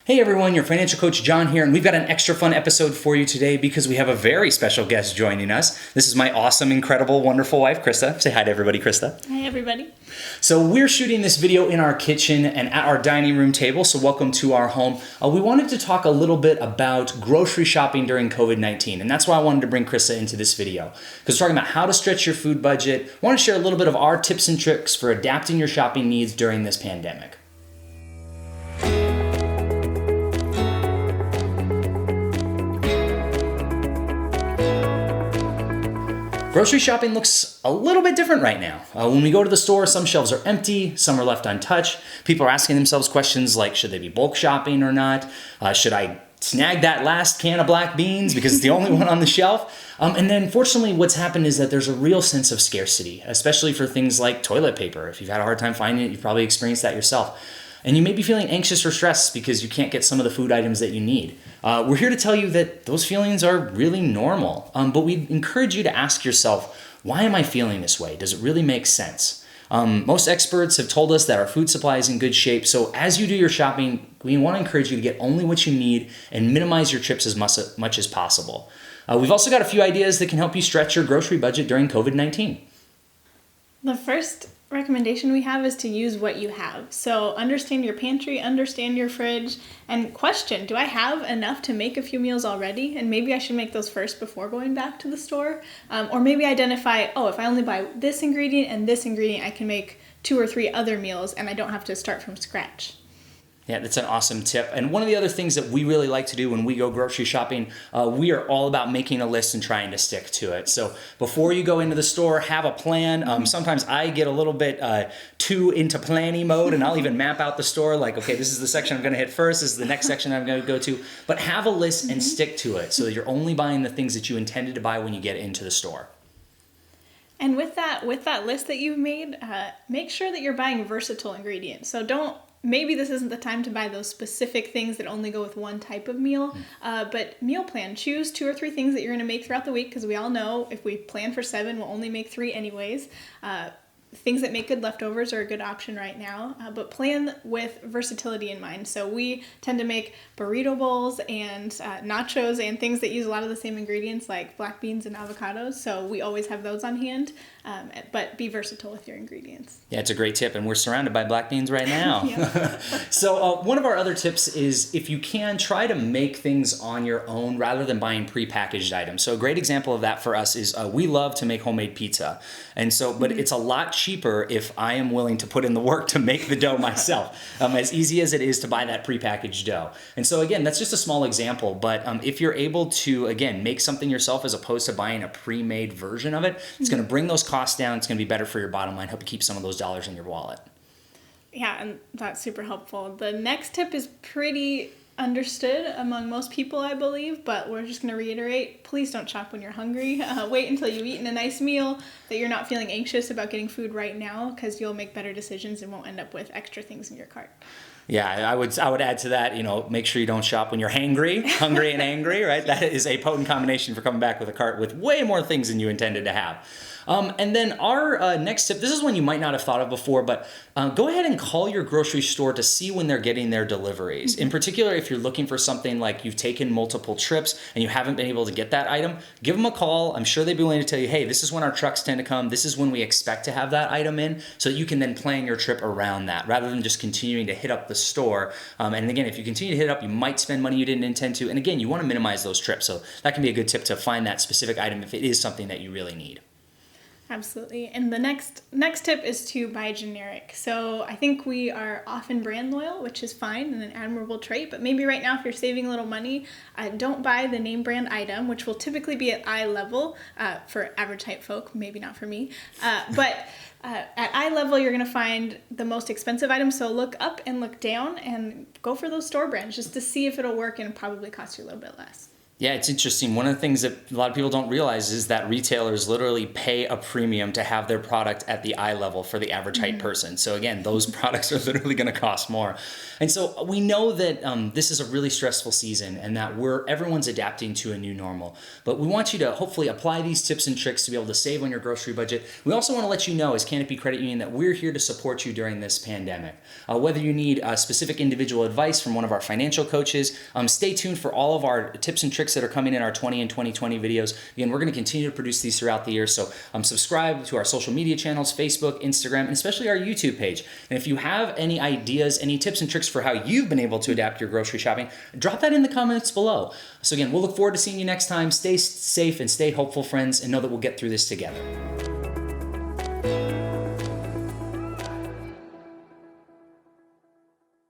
Hey everyone, your financial coach John here, and we've got an extra fun episode for you today because we have a very special guest joining us. This is my awesome, incredible, wonderful wife, Krista. Say hi to everybody, Krista. Hi everybody. So we're shooting this video in our kitchen and at our dining room table, so welcome to our home. We wanted to talk a little bit about grocery shopping during COVID-19, and that's why I wanted to bring Krista into this video. Because we're talking about how to stretch your food budget. I want to share a little bit of our tips and tricks for adapting your shopping needs during this pandemic. Grocery shopping looks a little bit different right now. When we go to the store, some shelves are empty, some are left untouched. People are asking themselves questions like, should they be bulk shopping or not? Should I snag that last can of black beans because it's the only one on the shelf? And then fortunately what's happened is that there's a real sense of scarcity, especially for things like toilet paper. If you've had a hard time finding it, you've probably experienced that yourself. And you may be feeling anxious or stressed because you can't get some of the food items that you need. We're here to tell you that those feelings are really normal, but we encourage you to ask yourself, why am I feeling this way? Does it really make sense? Most experts have told us that our food supply is in good shape, so as you do your shopping, we want to encourage you to get only what you need and minimize your trips as much as possible. We've also got a few ideas that can help you stretch your grocery budget during COVID-19. The first recommendation we have is to use what you have. So understand your pantry, understand your fridge, and question, do I have enough to make a few meals already? And maybe I should make those first before going back to the store. Or maybe identify, if I only buy this ingredient and this ingredient, I can make 2 or 3 other meals and I don't have to start from scratch. Yeah, that's an awesome tip. And one of the other things that we really like to do when we go grocery shopping, we are all about making a list and trying to stick to it. So before you go into the store, have a plan. Sometimes I get a little bit too into planning mode, and I'll even map out the store like, okay, this is the section I'm going to hit first. This is the next section I'm going to go to. But have a list and stick to it so that you're only buying the things that you intended to buy when you get into the store. And with that list that you've made, make sure that you're buying versatile ingredients. So maybe this isn't the time to buy those specific things that only go with one type of meal, but meal plan. Choose 2 or 3 things that you're going to make throughout the week, because we all know if we plan for 7, we'll only make 3 anyways. Things that make good leftovers are a good option right now, but plan with versatility in mind. So we tend to make burrito bowls and nachos and things that use a lot of the same ingredients like black beans and avocados. So we always have those on hand, but be versatile with your ingredients. Yeah, it's a great tip, and we're surrounded by black beans right now. So one of our other tips is, if you can, try to make things on your own rather than buying prepackaged items. So a great example of that for us is we love to make homemade pizza. And so, but it's a lot cheaper if I am willing to put in the work to make the dough myself, as easy as it is to buy that prepackaged dough. And so again, that's just a small example, but if you're able to, again, make something yourself as opposed to buying a pre-made version of it, it's going to bring those costs down. It's going to be better for your bottom line, help you keep some of those dollars in your wallet. Yeah, and that's super helpful. The next tip is pretty understood among most people, I believe, but we're just going to reiterate, please don't shop when you're hungry. Wait until you've eaten a nice meal, that you're not feeling anxious about getting food right now, because you'll make better decisions and won't end up with extra things in your cart. Yeah, I would add to that, make sure you don't shop when you're hangry and angry, right? That is a potent combination for coming back with a cart with way more things than you intended to have. And then our next tip, this is one you might not have thought of before, but go ahead and call your grocery store to see when they're getting their deliveries. In particular, if you're looking for something like you've taken multiple trips and you haven't been able to get that item, give them a call. I'm sure they'd be willing to tell you, hey, this is when our trucks tend to come. This is when we expect to have that item in, so that you can then plan your trip around that rather than just continuing to hit up the store. And again, if you continue to hit it up, you might spend money you didn't intend to. And again, you want to minimize those trips. So that can be a good tip to find that specific item if it is something that you really need. Absolutely. And the next tip is to buy generic. So I think we are often brand loyal, which is fine and an admirable trait, but maybe right now if you're saving a little money, don't buy the name brand item, which will typically be at eye level for average height folk, maybe not for me. But at eye level, you're going to find the most expensive items. So look up and look down and go for those store brands just to see if it'll work, and probably cost you a little bit less. Yeah, it's interesting. One of the things that a lot of people don't realize is that retailers literally pay a premium to have their product at the eye level for the average height person. So again, those products are literally going to cost more. And so we know that this is a really stressful season and that everyone's adapting to a new normal. But we want you to hopefully apply these tips and tricks to be able to save on your grocery budget. We also want to let you know as Canopy Credit Union that we're here to support you during this pandemic. Whether you need specific individual advice from one of our financial coaches, stay tuned for all of our tips and tricks that are coming in our 20 and 2020 videos. Again, we're going to continue to produce these throughout the year. So subscribe to our social media channels, Facebook, Instagram, and especially our YouTube page. And if you have any ideas, any tips and tricks for how you've been able to adapt your grocery shopping, drop that in the comments below. So again, we'll look forward to seeing you next time. Stay safe and stay hopeful, friends, and know that we'll get through this together.